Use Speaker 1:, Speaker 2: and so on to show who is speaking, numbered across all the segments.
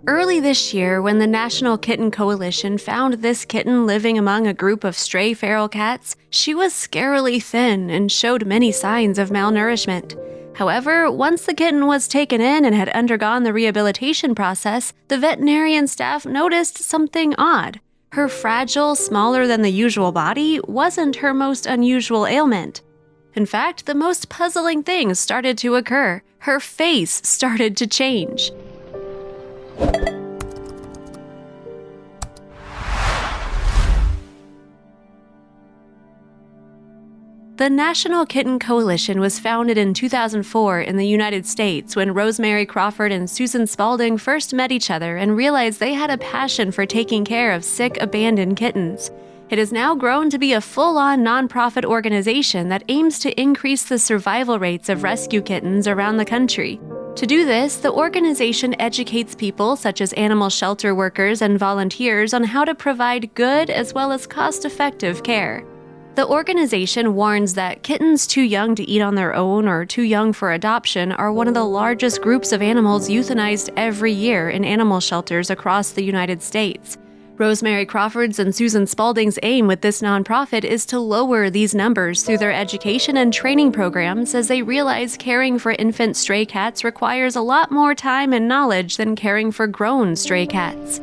Speaker 1: Early this year, when the National Kitten Coalition found this kitten living among a group of stray feral cats, she was scarily thin and showed many signs of malnourishment. However, once the kitten was taken in and had undergone the rehabilitation process, the veterinarian staff noticed something odd. Her fragile, smaller than the usual body wasn't her most unusual ailment. In fact, the most puzzling things started to occur. Her face started to change. The National Kitten Coalition was founded in 2004 in the United States when Rosemary Crawford and Susan Spalding first met each other and realized they had a passion for taking care of sick, abandoned kittens. It has now grown to be a full-on nonprofit organization that aims to increase the survival rates of rescue kittens around the country. To do this, the organization educates people such as animal shelter workers and volunteers on how to provide good as well as cost-effective care. The organization warns that kittens too young to eat on their own or too young for adoption are one of the largest groups of animals euthanized every year in animal shelters across the United States. Rosemary Crawford's and Susan Spalding's aim with this nonprofit is to lower these numbers through their education and training programs, as they realize caring for infant stray cats requires a lot more time and knowledge than caring for grown stray cats.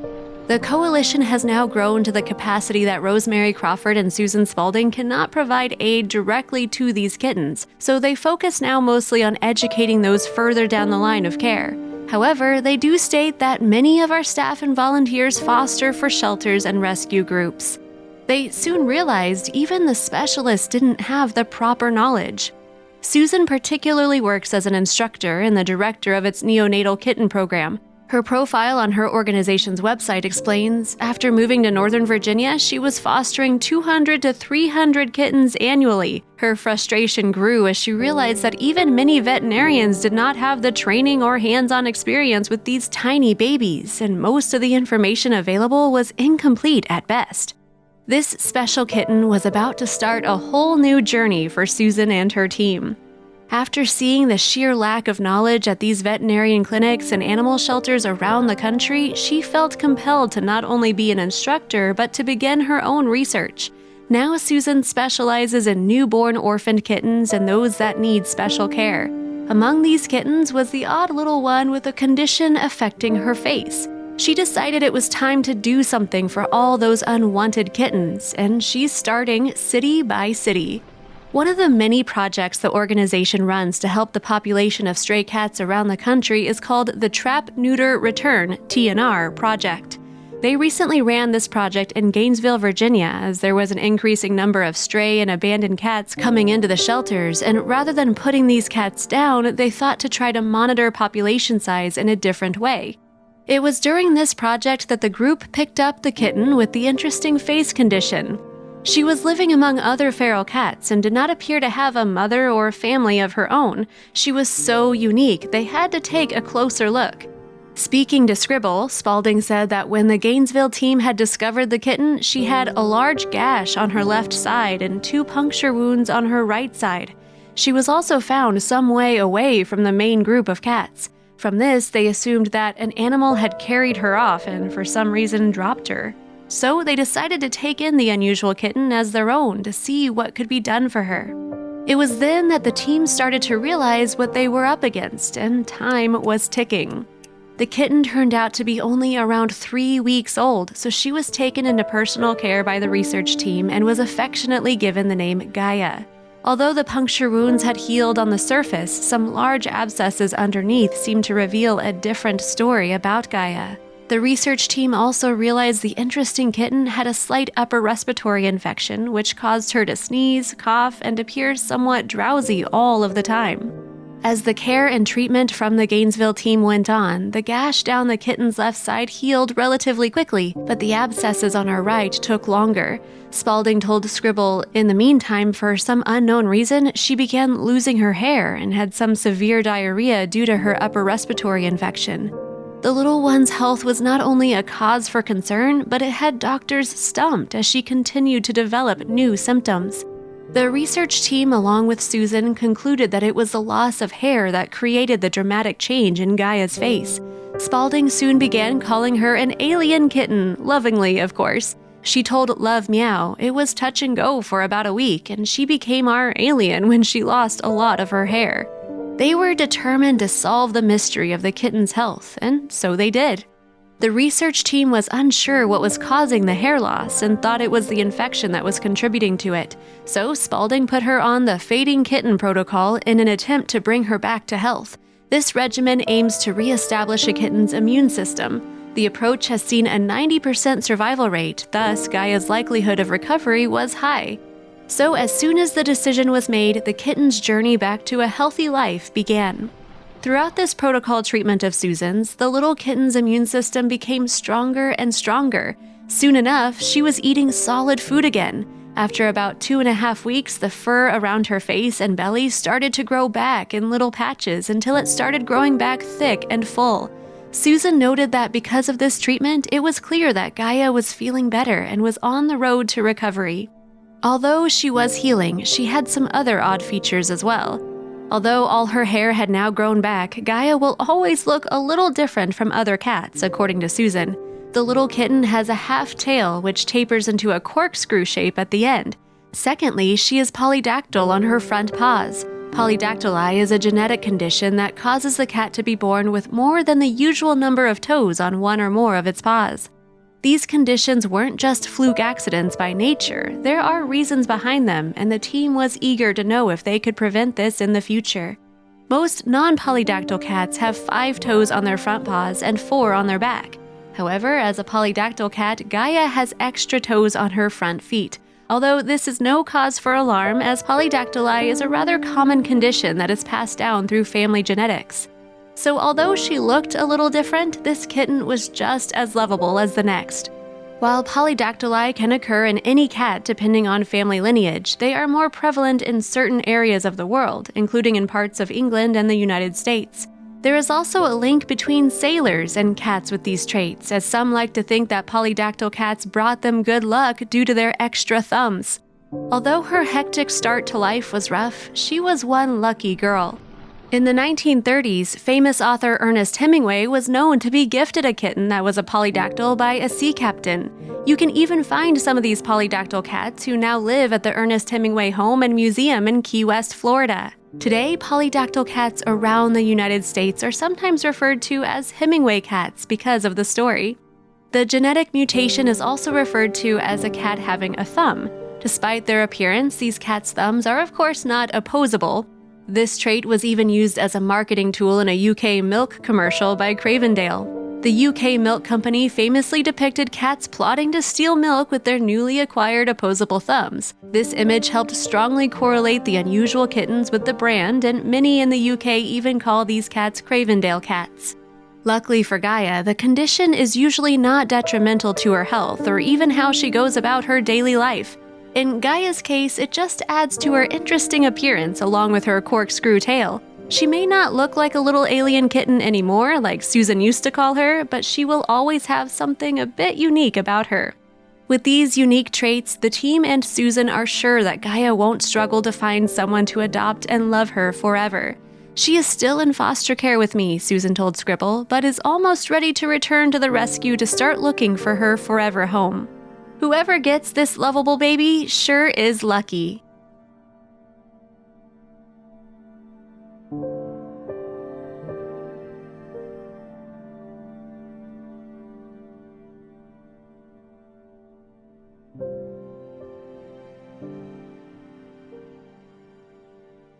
Speaker 1: The coalition has now grown to the capacity that Rosemary Crawford and Susan Spalding cannot provide aid directly to these kittens, so they focus now mostly on educating those further down the line of care. However, they do state that many of our staff and volunteers foster for shelters and rescue groups. They soon realized even the specialists didn't have the proper knowledge. Susan particularly works as an instructor and the director of its neonatal kitten program. Her profile on her organization's website explains, after moving to Northern Virginia, she was fostering 200 to 300 kittens annually. Her frustration grew as she realized that even many veterinarians did not have the training or hands-on experience with these tiny babies, and most of the information available was incomplete at best. This special kitten was about to start a whole new journey for Susan and her team. After seeing the sheer lack of knowledge at these veterinarian clinics and animal shelters around the country, she felt compelled to not only be an instructor, but to begin her own research. Now Susan specializes in newborn orphaned kittens and those that need special care. Among these kittens was the odd little one with a condition affecting her face. She decided it was time to do something for all those unwanted kittens, and she's starting city by city. One of the many projects the organization runs to help the population of stray cats around the country is called the Trap, Neuter, Return (TNR) project. They recently ran this project in Gainesville, Virginia, as there was an increasing number of stray and abandoned cats coming into the shelters, and rather than putting these cats down, they thought to try to monitor population size in a different way. It was during this project that the group picked up the kitten with the interesting face condition. She was living among other feral cats and did not appear to have a mother or family of her own. She was so unique, they had to take a closer look. Speaking to Scribble, Spalding said that when the Gainesville team had discovered the kitten, she had a large gash on her left side and 2 puncture wounds on her right side. She was also found some way away from the main group of cats. From this, they assumed that an animal had carried her off and for some reason dropped her. So they decided to take in the unusual kitten as their own to see what could be done for her. It was then that the team started to realize what they were up against, and time was ticking. The kitten turned out to be only around 3 weeks old, so she was taken into personal care by the research team and was affectionately given the name Gaia. Although the puncture wounds had healed on the surface, some large abscesses underneath seemed to reveal a different story about Gaia. The research team also realized the interesting kitten had a slight upper respiratory infection, which caused her to sneeze, cough, and appear somewhat drowsy all of the time. As the care and treatment from the Gainesville team went on, the gash down the kitten's left side healed relatively quickly, but the abscesses on her right took longer. Spalding told Scribble, in the meantime, for some unknown reason, she began losing her hair and had some severe diarrhea due to her upper respiratory infection. The little one's health was not only a cause for concern, but it had doctors stumped as she continued to develop new symptoms. The research team, along with Susan, concluded that it was the loss of hair that created the dramatic change in Gaia's face. Spalding soon began calling her an alien kitten, lovingly, of course. She told Love Meow it was touch and go for about a week, and she became our alien when she lost a lot of her hair. They were determined to solve the mystery of the kitten's health, and so they did. The research team was unsure what was causing the hair loss and thought it was the infection that was contributing to it, so Spalding put her on the Fading Kitten protocol in an attempt to bring her back to health. This regimen aims to re-establish a kitten's immune system. The approach has seen a 90% survival rate, thus Gaia's likelihood of recovery was high. So as soon as the decision was made, the kitten's journey back to a healthy life began. Throughout this protocol treatment of Susan's, the little kitten's immune system became stronger and stronger. Soon enough, she was eating solid food again. After about 2.5 weeks, the fur around her face and belly started to grow back in little patches until it started growing back thick and full. Susan noted that because of this treatment, it was clear that Gaia was feeling better and was on the road to recovery. Although she was healing, she had some other odd features as well. Although all her hair had now grown back, Gaia will always look a little different from other cats, according to Susan. The little kitten has a half tail which tapers into a corkscrew shape at the end. Secondly, she is polydactyl on her front paws. Polydactyly is a genetic condition that causes the cat to be born with more than the usual number of toes on one or more of its paws. These conditions weren't just fluke accidents by nature, there are reasons behind them, and the team was eager to know if they could prevent this in the future. Most non-polydactyl cats have 5 toes on their front paws and 4 on their back. However, as a polydactyl cat, Gaia has extra toes on her front feet. Although this is no cause for alarm, as polydactyly is a rather common condition that is passed down through family genetics. So although she looked a little different, this kitten was just as lovable as the next. While polydactyly can occur in any cat depending on family lineage, they are more prevalent in certain areas of the world, including in parts of England and the United States. There is also a link between sailors and cats with these traits, as some like to think that polydactyl cats brought them good luck due to their extra thumbs. Although her hectic start to life was rough, she was one lucky girl. In the 1930s, famous author Ernest Hemingway was known to be gifted a kitten that was a polydactyl by a sea captain. You can even find some of these polydactyl cats who now live at the Ernest Hemingway Home and Museum in Key West, Florida. Today, polydactyl cats around the United States are sometimes referred to as Hemingway cats because of the story. The genetic mutation is also referred to as a cat having a thumb. Despite their appearance, these cats' thumbs are of course not opposable. This trait was even used as a marketing tool in a UK milk commercial by Cravendale. The UK milk company famously depicted cats plotting to steal milk with their newly acquired opposable thumbs. This image helped strongly correlate the unusual kittens with the brand, and many in the UK even call these cats Cravendale cats. Luckily for Gaia, the condition is usually not detrimental to her health or even how she goes about her daily life. In Gaia's case, it just adds to her interesting appearance along with her corkscrew tail. She may not look like a little alien kitten anymore, like Susan used to call her, but she will always have something a bit unique about her. With these unique traits, the team and Susan are sure that Gaia won't struggle to find someone to adopt and love her forever. She is still in foster care with me, Susan told Scribble, but is almost ready to return to the rescue to start looking for her forever home. Whoever gets this lovable baby sure is lucky.